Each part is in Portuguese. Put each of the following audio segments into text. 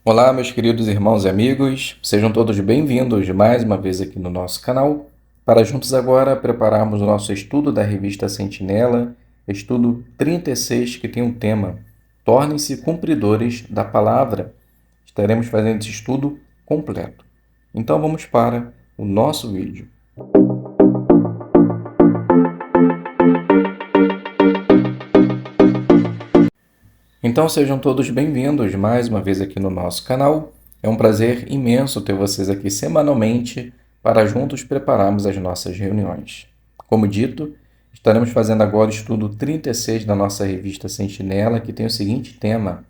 Olá, meus queridos irmãos e amigos, sejam todos bem-vindos mais uma vez aqui no nosso canal, para juntos agora prepararmos o nosso estudo da revista Sentinela, estudo 36, que tem um tema: Tornem-se cumpridores da palavra. Estaremos fazendo esse estudo completo. Então vamos para o nosso vídeo. Então sejam todos bem-vindos mais uma vez aqui no nosso canal. É um prazer imenso ter vocês aqui semanalmente para juntos prepararmos as nossas reuniões. Como dito, estaremos fazendo agora o estudo 36 da nossa revista Sentinela, que tem o seguinte tema: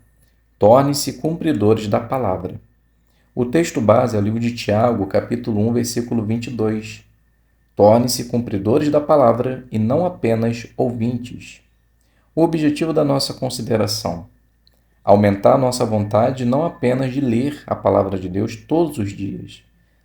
Tornem-se cumpridores da palavra. O texto base é o livro de Tiago, capítulo 1, versículo 22. Tornem-se cumpridores da palavra e não apenas ouvintes. O objetivo da nossa consideração: aumentar nossa vontade não apenas de ler a palavra de Deus todos os dias,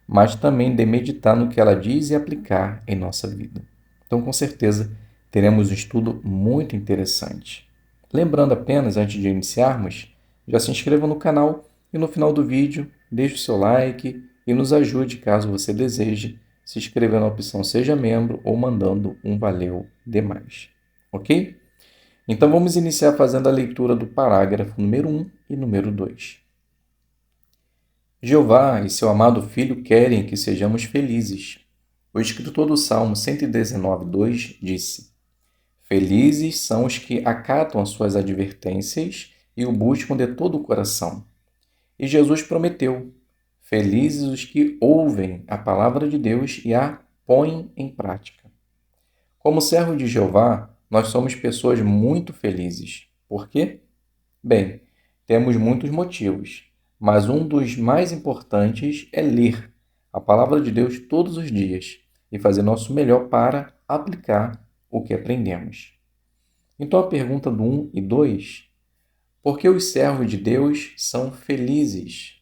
mas também de meditar no que ela diz e aplicar em nossa vida. Então, com certeza, teremos um estudo muito interessante. Lembrando apenas, antes de iniciarmos, já se inscreva no canal e no final do vídeo deixe o seu like e nos ajude, caso você deseje, se inscrevendo na opção Seja Membro ou mandando um valeu demais. Ok? Então vamos iniciar fazendo a leitura do parágrafo número 1 e número 2. Jeová e seu amado Filho querem que sejamos felizes. O escritor do Salmo 119:2 disse: Felizes são os que acatam as suas advertências e o buscam de todo o coração. E Jesus prometeu: Felizes os que ouvem a palavra de Deus e a põem em prática. Como servo de Jeová, nós somos pessoas muito felizes. Por quê? Bem, temos muitos motivos, mas um dos mais importantes é ler a palavra de Deus todos os dias e fazer nosso melhor para aplicar o que aprendemos. Então a pergunta do 1 e 2: por que os servos de Deus são felizes?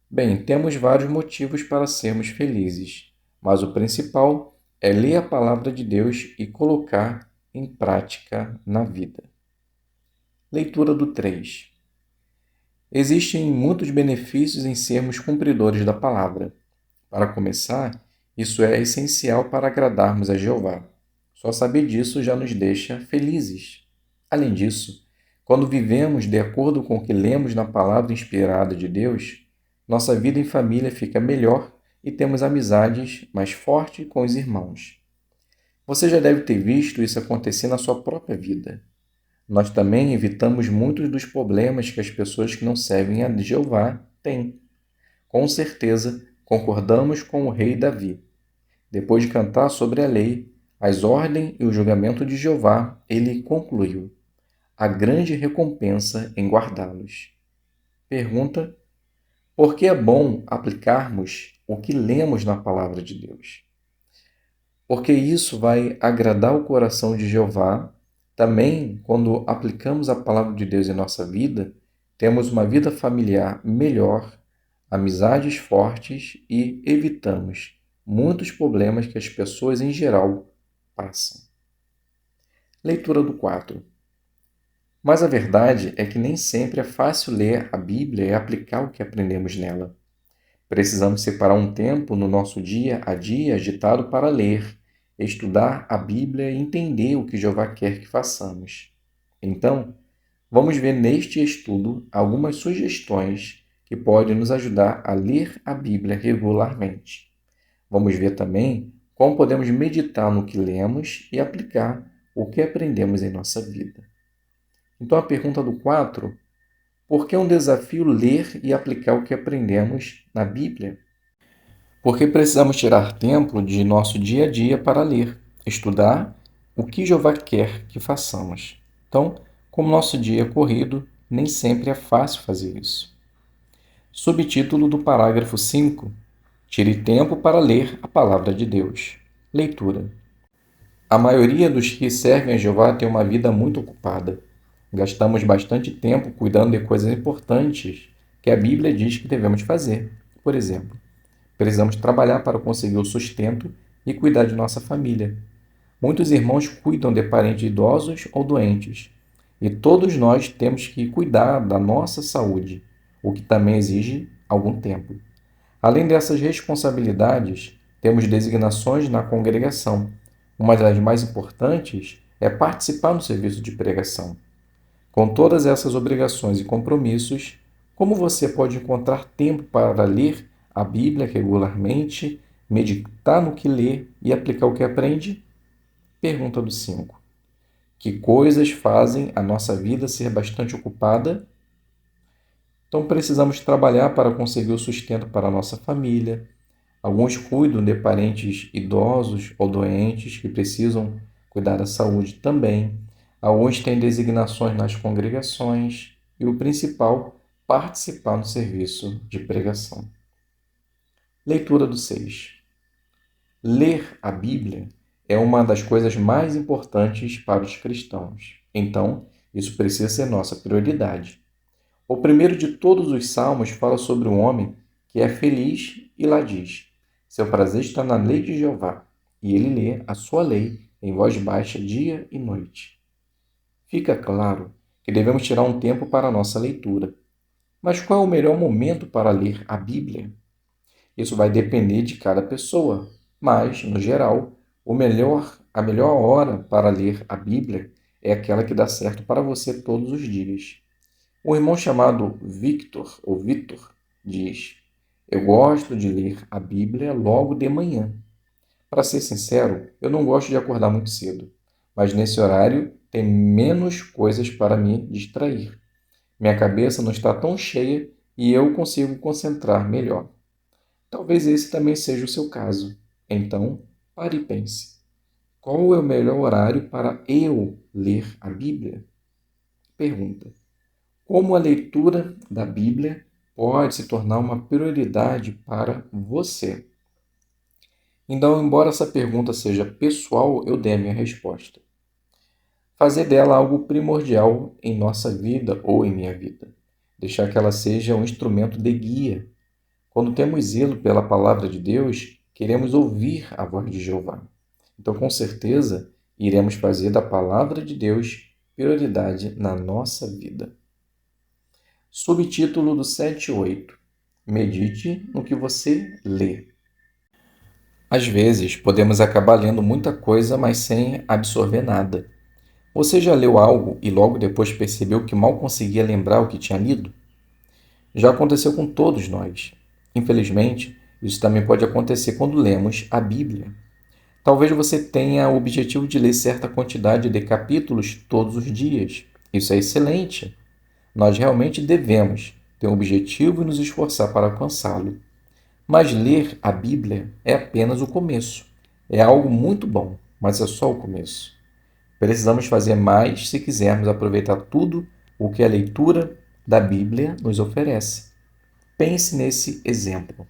Bem, temos vários motivos para sermos felizes, mas o principal é ler a palavra de Deus e colocar em prática na vida. Leitura do 3. Existem muitos benefícios em sermos cumpridores da palavra. Para começar, isso é essencial para agradarmos a Jeová. Só saber disso já nos deixa felizes. Além disso, quando vivemos de acordo com o que lemos na palavra inspirada de Deus, nossa vida em família fica melhor e temos amizades mais fortes com os irmãos. Você já deve ter visto isso acontecer na sua própria vida. Nós também evitamos muitos dos problemas que as pessoas que não servem a Jeová têm. Com certeza, concordamos com o rei Davi. Depois de cantar sobre a lei, as ordens e o julgamento de Jeová, ele concluiu: a grande recompensa em guardá-los. Pergunta: por que é bom aplicarmos o que lemos na palavra de Deus? Porque isso vai agradar o coração de Jeová. Também, quando aplicamos a palavra de Deus em nossa vida, temos uma vida familiar melhor, amizades fortes e evitamos muitos problemas que as pessoas em geral passam. Leitura do 4. Mas a verdade é que nem sempre é fácil ler a Bíblia e aplicar o que aprendemos nela. Precisamos separar um tempo no nosso dia a dia agitado para ler, estudar a Bíblia e entender o que Jeová quer que façamos. Então, vamos ver neste estudo algumas sugestões que podem nos ajudar a ler a Bíblia regularmente. Vamos ver também como podemos meditar no que lemos e aplicar o que aprendemos em nossa vida. Então, a pergunta do 4: por que é um desafio ler e aplicar o que aprendemos na Bíblia? Porque precisamos tirar tempo de nosso dia a dia para ler, estudar o que Jeová quer que façamos. Então, como nosso dia é corrido, nem sempre é fácil fazer isso. Subtítulo do parágrafo 5: Tire tempo para ler a palavra de Deus. Leitura. A maioria dos que servem a Jeová tem uma vida muito ocupada. Gastamos bastante tempo cuidando de coisas importantes que a Bíblia diz que devemos fazer. Por exemplo, precisamos trabalhar para conseguir o sustento e cuidar de nossa família. Muitos irmãos cuidam de parentes idosos ou doentes, e todos nós temos que cuidar da nossa saúde. o que também exige algum tempo. Além dessas responsabilidades, temos designações na congregação. Uma das mais importantes é participar no serviço de pregação. Com todas essas obrigações e compromissos, como você pode encontrar tempo para ler a Bíblia regularmente, meditar no que lê e aplicar o que aprende? Pergunta do 5. Que coisas fazem a nossa vida ser bastante ocupada? Então precisamos trabalhar para conseguir o sustento para a nossa família. Alguns cuidam de parentes idosos ou doentes que precisam cuidar da saúde também. Alguns têm designações nas congregações. E o principal, participar no serviço de pregação. Leitura do 6. Ler a Bíblia é uma das coisas mais importantes para os cristãos. Então, isso precisa ser nossa prioridade. O primeiro de todos os salmos fala sobre um homem que é feliz e lá diz: seu prazer está na lei de Jeová, e ele lê a sua lei em voz baixa dia e noite. Fica claro que devemos tirar um tempo para a nossa leitura. Mas qual é o melhor momento para ler a Bíblia? Isso vai depender de cada pessoa, mas, no geral, a melhor hora para ler a Bíblia é aquela que dá certo para você todos os dias. Um irmão chamado Victor, diz: eu gosto de ler a Bíblia logo de manhã. Para ser sincero, eu não gosto de acordar muito cedo, mas nesse horário tem menos coisas para me distrair. Minha cabeça não está tão cheia e eu consigo concentrar melhor. Talvez esse também seja o seu caso. Então, pare e pense. Qual é o melhor horário para eu ler a Bíblia? Pergunta: como a leitura da Bíblia pode se tornar uma prioridade para você? Então, embora essa pergunta seja pessoal, eu dei a minha resposta. Fazer dela algo primordial em nossa vida ou em minha vida. Deixar que ela seja um instrumento de guia. Quando temos zelo pela palavra de Deus, queremos ouvir a voz de Jeová. Então, com certeza, iremos fazer da palavra de Deus prioridade na nossa vida. Subtítulo do 7:8. Medite no que você lê. Às vezes, podemos acabar lendo muita coisa, mas sem absorver nada. Você já leu algo e logo depois percebeu que mal conseguia lembrar o que tinha lido? Já aconteceu com todos nós. Infelizmente, isso também pode acontecer quando lemos a Bíblia. Talvez você tenha o objetivo de ler certa quantidade de capítulos todos os dias. Isso é excelente. Nós realmente devemos ter um objetivo e nos esforçar para alcançá-lo. Mas ler a Bíblia é apenas o começo. É algo muito bom, mas é só o começo. Precisamos fazer mais se quisermos aproveitar tudo o que a leitura da Bíblia nos oferece. Pense nesse exemplo.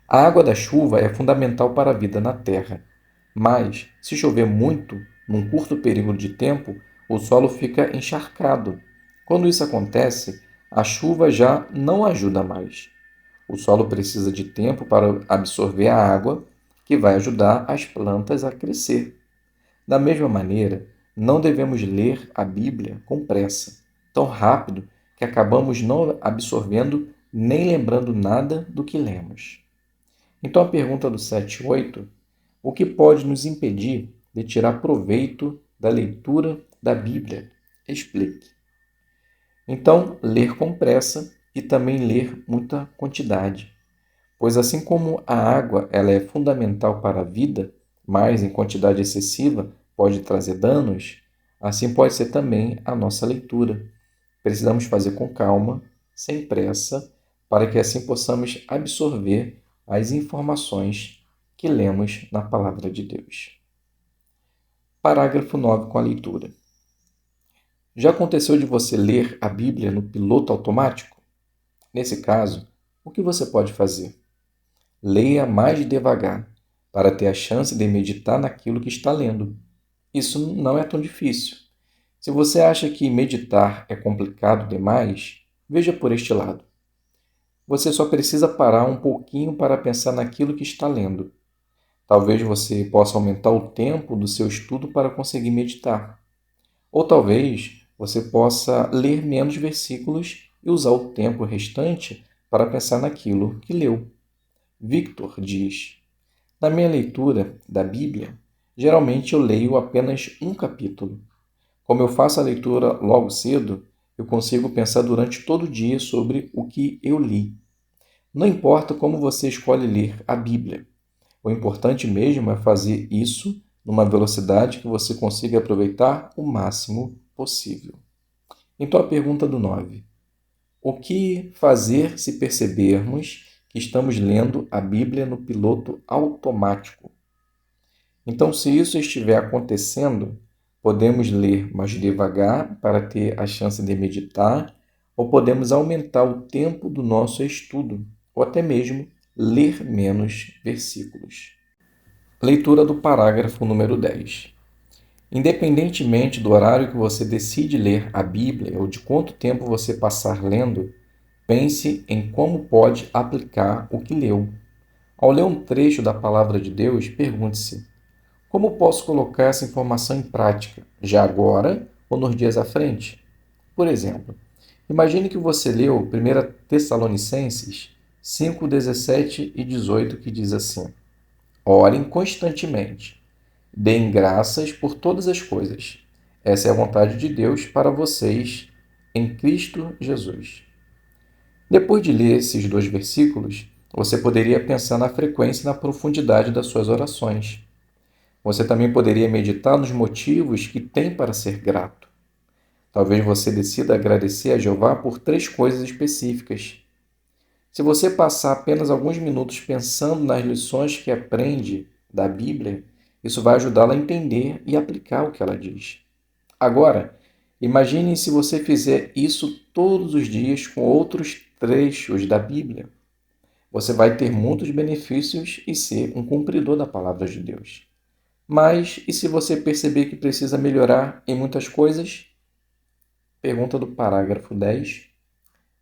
A água da chuva é fundamental para a vida na terra, mas, se chover muito, num curto período de tempo, o solo fica encharcado. Quando isso acontece, a chuva já não ajuda mais. O solo precisa de tempo para absorver a água, que vai ajudar as plantas a crescer. Da mesma maneira, não devemos ler a Bíblia com pressa, tão rápido que acabamos não absorvendo nem lembrando nada do que lemos. Então a pergunta do 7:8: o que pode nos impedir de tirar proveito da leitura da Bíblia? Explique. Então, ler com pressa e também ler muita quantidade. Pois assim como a água ela é fundamental para a vida, mas em quantidade excessiva pode trazer danos, assim pode ser também a nossa leitura. Precisamos fazer com calma, sem pressa, para que assim possamos absorver as informações que lemos na Palavra de Deus. Parágrafo 9 com a leitura. Já aconteceu de você ler a Bíblia no piloto automático? Nesse caso, o que você pode fazer? Leia mais devagar, para ter a chance de meditar naquilo que está lendo. Isso não é tão difícil. Se você acha que meditar é complicado demais, veja por este lado. Você só precisa parar um pouquinho para pensar naquilo que está lendo. Talvez você possa aumentar o tempo do seu estudo para conseguir meditar. Ou talvez você possa ler menos versículos e usar o tempo restante para pensar naquilo que leu. Victor diz: na minha leitura da Bíblia, geralmente eu leio apenas um capítulo. Como eu faço a leitura logo cedo, eu consigo pensar durante todo o dia sobre o que eu li. Não importa como você escolhe ler a Bíblia. O importante mesmo é fazer isso numa velocidade que você consiga aproveitar o máximo possível. Então, a pergunta do 9: o que fazer se percebermos que estamos lendo a Bíblia no piloto automático? Então, se isso estiver acontecendo, podemos ler mais devagar para ter a chance de meditar, ou podemos aumentar o tempo do nosso estudo, ou até mesmo ler menos versículos. Leitura do parágrafo número 10. Independentemente do horário que você decide ler a Bíblia ou de quanto tempo você passar lendo, pense em como pode aplicar o que leu. Ao ler um trecho da Palavra de Deus, pergunte-se: como posso colocar essa informação em prática, já agora ou nos dias à frente? Por exemplo, imagine que você leu 1 Tessalonicenses 5, 17 e 18, que diz assim: orem constantemente, deem graças por todas as coisas. Essa é a vontade de Deus para vocês em Cristo Jesus. Depois de ler esses dois versículos, você poderia pensar na frequência e na profundidade das suas orações. Você também poderia meditar nos motivos que tem para ser grato. Talvez você decida agradecer a Jeová por 3 coisas específicas. Se você passar apenas alguns minutos pensando nas lições que aprende da Bíblia, isso vai ajudá-la a entender e aplicar o que ela diz. Agora, imagine se você fizer isso todos os dias com outros trechos da Bíblia. Você vai ter muitos benefícios e ser um cumpridor da palavra de Deus. Mas e se você perceber que precisa melhorar em muitas coisas? Pergunta do parágrafo 10.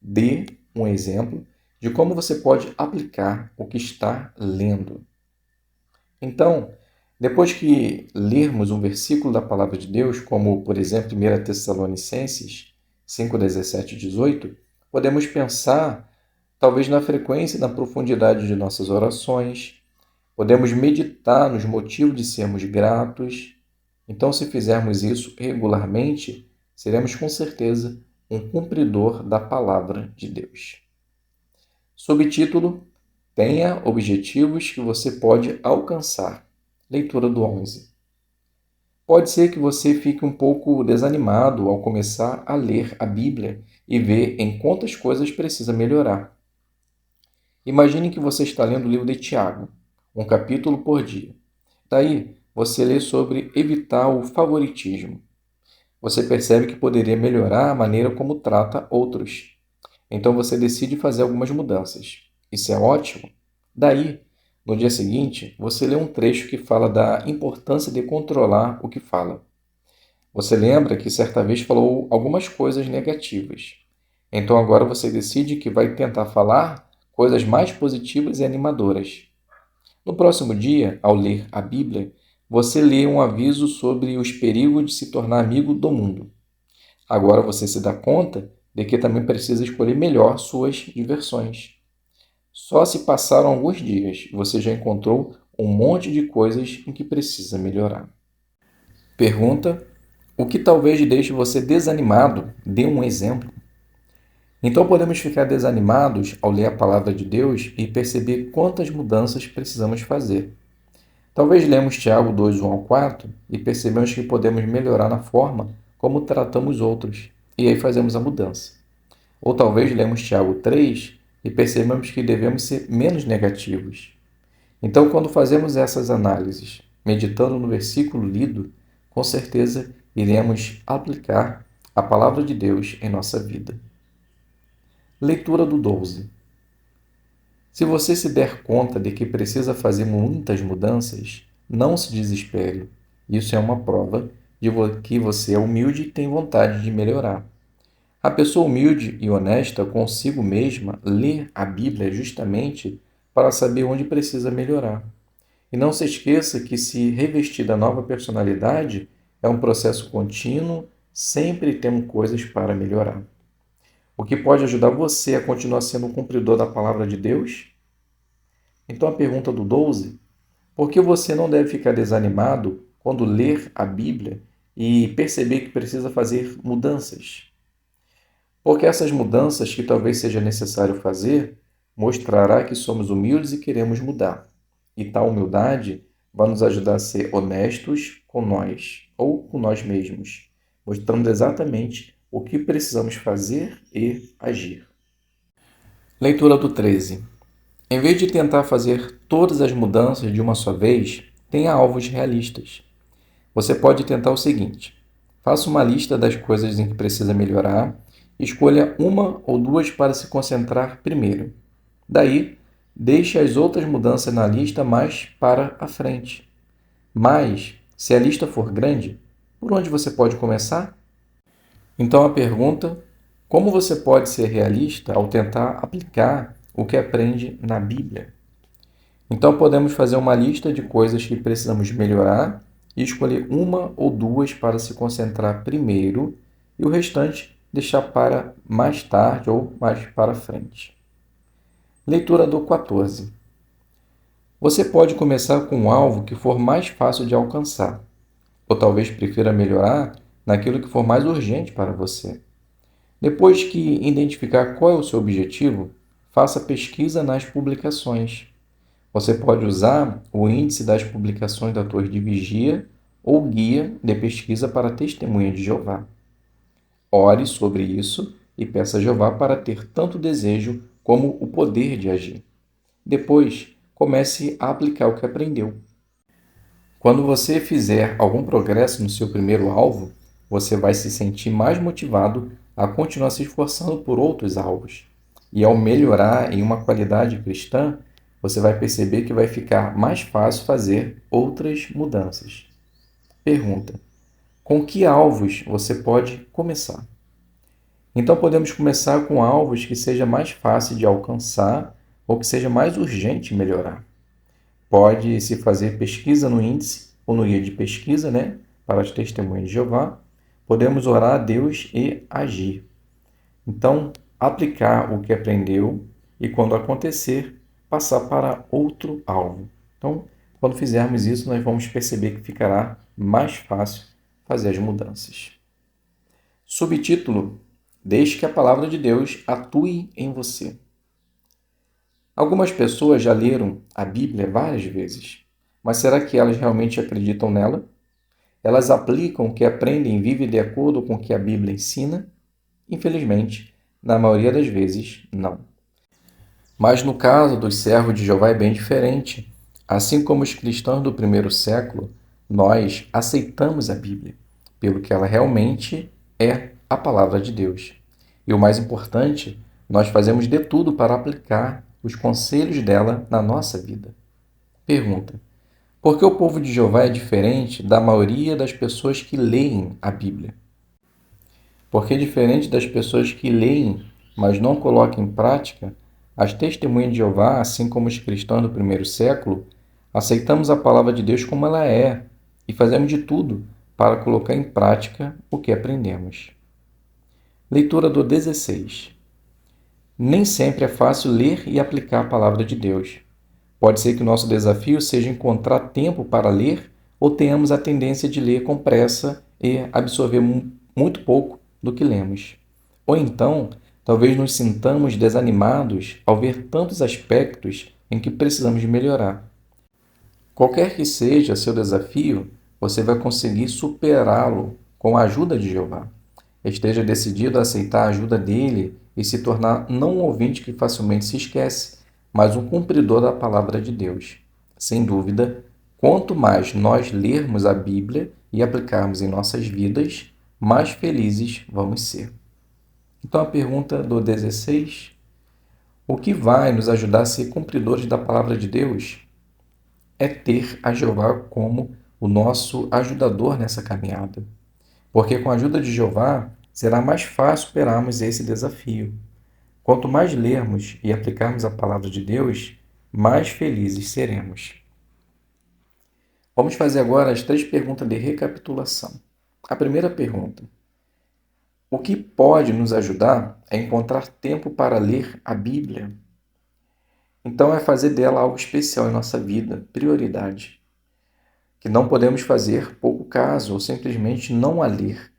Dê um exemplo de como você pode aplicar o que está lendo. Então, depois que lermos um versículo da Palavra de Deus, como, por exemplo, 1 Tessalonicenses 5, 17 e 18, podemos pensar, talvez, na frequência e na profundidade de nossas orações. Podemos meditar nos motivos de sermos gratos. Então, se fizermos isso regularmente, seremos com certeza um cumpridor da Palavra de Deus. Subtítulo: tenha objetivos que você pode alcançar. Leitura do 11. Pode ser que você fique um pouco desanimado ao começar a ler a Bíblia e ver em quantas coisas precisa melhorar. Imagine que você está lendo o livro de Tiago, um capítulo por dia. Daí, você lê sobre evitar o favoritismo. Você percebe que poderia melhorar a maneira como trata outros. Então você decide fazer algumas mudanças. Isso é ótimo. Daí, no dia seguinte, você lê um trecho que fala da importância de controlar o que fala. Você lembra que certa vez falou algumas coisas negativas. Então agora você decide que vai tentar falar coisas mais positivas e animadoras. No próximo dia, ao ler a Bíblia, você lê um aviso sobre os perigos de se tornar amigo do mundo. Agora você se dá conta de que também precisa escolher melhor suas diversões. Só se passaram alguns dias e você já encontrou um monte de coisas em que precisa melhorar. Pergunta: o que talvez deixe você desanimado? Dê um exemplo. Então podemos ficar desanimados ao ler a palavra de Deus e perceber quantas mudanças precisamos fazer. Talvez lemos Tiago 2, 1 ao 4 e percebemos que podemos melhorar na forma como tratamos outros, e aí fazemos a mudança. Ou talvez lemos Tiago 3 e percebemos que devemos ser menos negativos. Então, quando fazemos essas análises, meditando no versículo lido, com certeza iremos aplicar a palavra de Deus em nossa vida. Leitura do 12. Se você se der conta de que precisa fazer muitas mudanças, não se desespere. Isso é uma prova de que você é humilde e tem vontade de melhorar. A pessoa humilde e honesta consigo mesma lê a Bíblia justamente para saber onde precisa melhorar. E não se esqueça que se revestir da nova personalidade é um processo contínuo, sempre temos coisas para melhorar. o que pode ajudar você a continuar sendo um cumpridor da palavra de Deus? Então a pergunta do 12: por que você não deve ficar desanimado quando ler a Bíblia e perceber que precisa fazer mudanças? Porque essas mudanças que talvez seja necessário fazer mostrará que somos humildes e queremos mudar. E tal humildade vai nos ajudar a ser honestos com nós ou com nós mesmos, mostrando exatamente o que precisamos fazer e agir. Leitura do 13. Em vez de tentar fazer todas as mudanças de uma só vez, tenha alvos realistas. Você pode tentar o seguinte: faça uma lista das coisas em que precisa melhorar e escolha uma ou duas para se concentrar primeiro. Daí, deixe as outras mudanças na lista mais para a frente. Mas, se a lista for grande, por onde você pode começar? Então a pergunta: como você pode ser realista ao tentar aplicar o que aprende na Bíblia? Então podemos fazer uma lista de coisas que precisamos melhorar e escolher uma ou duas para se concentrar primeiro e o restante deixar para mais tarde ou mais para frente. Leitura do 14. Você pode começar com um alvo que for mais fácil de alcançar, ou talvez prefira melhorar naquilo que for mais urgente para você. Depois que identificar qual é o seu objetivo, faça pesquisa nas publicações. Você pode usar o índice das publicações da Torre de Vigia ou guia de pesquisa para testemunha de Jeová. Ore sobre isso e peça a Jeová para ter tanto desejo como o poder de agir. Depois, comece a aplicar o que aprendeu. Quando você fizer algum progresso no seu primeiro alvo, você vai se sentir mais motivado a continuar se esforçando por outros alvos. E ao melhorar em uma qualidade cristã, você vai perceber que vai ficar mais fácil fazer outras mudanças. Pergunta: com que alvos você pode começar? Então podemos começar com alvos que seja mais fácil de alcançar ou que seja mais urgente melhorar. Pode-se fazer pesquisa no índice ou no guia de pesquisa, para as testemunhas de Jeová. Podemos orar a Deus e agir. Então, aplicar o que aprendeu e, quando acontecer, passar para outro alvo. Então, quando fizermos isso, nós vamos perceber que ficará mais fácil fazer as mudanças. Subtítulo: Deixe que a palavra de Deus atue em você. Algumas pessoas já leram a Bíblia várias vezes, mas será que elas realmente acreditam nela? Elas aplicam o que aprendem e vivem de acordo com o que a Bíblia ensina? Infelizmente, na maioria das vezes, não. Mas no caso dos servos de Jeová é bem diferente. Assim como os cristãos do primeiro século, nós aceitamos a Bíblia, pelo que ela realmente é a palavra de Deus. E o mais importante, nós fazemos de tudo para aplicar os conselhos dela na nossa vida. Pergunta: por que o povo de Jeová é diferente da maioria das pessoas que leem a Bíblia? Porque diferente das pessoas que leem, mas não colocam em prática, as testemunhas de Jeová, assim como os cristãos do primeiro século, aceitamos a palavra de Deus como ela é e fazemos de tudo para colocar em prática o que aprendemos. Leitura do 16. Nem sempre é fácil ler e aplicar a palavra de Deus. Pode ser que o nosso desafio seja encontrar tempo para ler ou tenhamos a tendência de ler com pressa e absorver muito pouco do que lemos. Ou então, talvez nos sintamos desanimados ao ver tantos aspectos em que precisamos de melhorar. Qualquer que seja seu desafio, você vai conseguir superá-lo com a ajuda de Jeová. Esteja decidido a aceitar a ajuda dele e se tornar não um ouvinte que facilmente se esquece, mas um cumpridor da palavra de Deus. Sem dúvida, quanto mais nós lermos a Bíblia e aplicarmos em nossas vidas, mais felizes vamos ser. Então a pergunta do 16: o que vai nos ajudar a ser cumpridores da palavra de Deus? É ter a Jeová como o nosso ajudador nessa caminhada. Porque com a ajuda de Jeová será mais fácil superarmos esse desafio. Quanto mais lermos e aplicarmos a palavra de Deus, mais felizes seremos. Vamos fazer agora as 3 perguntas de recapitulação. A primeira pergunta: O que pode nos ajudar é encontrar tempo para ler a Bíblia. Então, é fazer dela algo especial em nossa vida, prioridade, que não podemos fazer pouco caso ou simplesmente não a ler.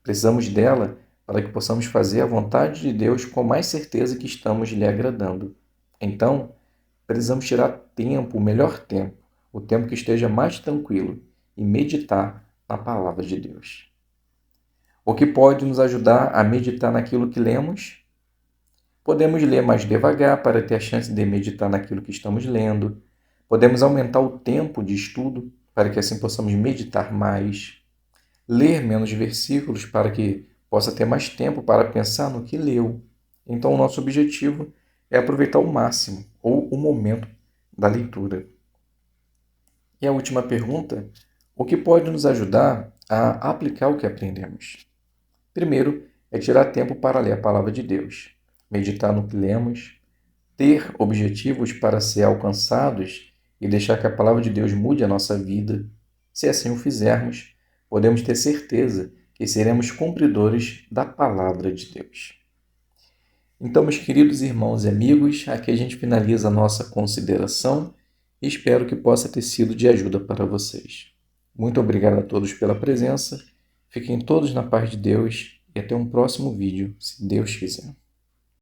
Precisamos dela para que possamos fazer a vontade de Deus com mais certeza que estamos lhe agradando. Então, precisamos tirar tempo, o melhor tempo, o tempo que esteja mais tranquilo, e meditar na palavra de Deus. O que pode nos ajudar a meditar naquilo que lemos? Podemos ler mais devagar para ter a chance de meditar naquilo que estamos lendo. Podemos aumentar o tempo de estudo para que assim possamos meditar mais. Ler menos versículos para que possa ter mais tempo para pensar no que leu. Então, o nosso objetivo é aproveitar o máximo, ou o momento da leitura. E a última pergunta: o que pode nos ajudar a aplicar o que aprendemos? Primeiro, é tirar tempo para ler a palavra de Deus, meditar no que lemos, ter objetivos para ser alcançados e deixar que a palavra de Deus mude a nossa vida. Se assim o fizermos, podemos ter certeza que seremos cumpridores da palavra de Deus. Então, meus queridos irmãos e amigos, aqui a gente finaliza a nossa consideração e espero que possa ter sido de ajuda para vocês. Muito obrigado a todos pela presença, fiquem todos na paz de Deus e até um próximo vídeo, se Deus quiser.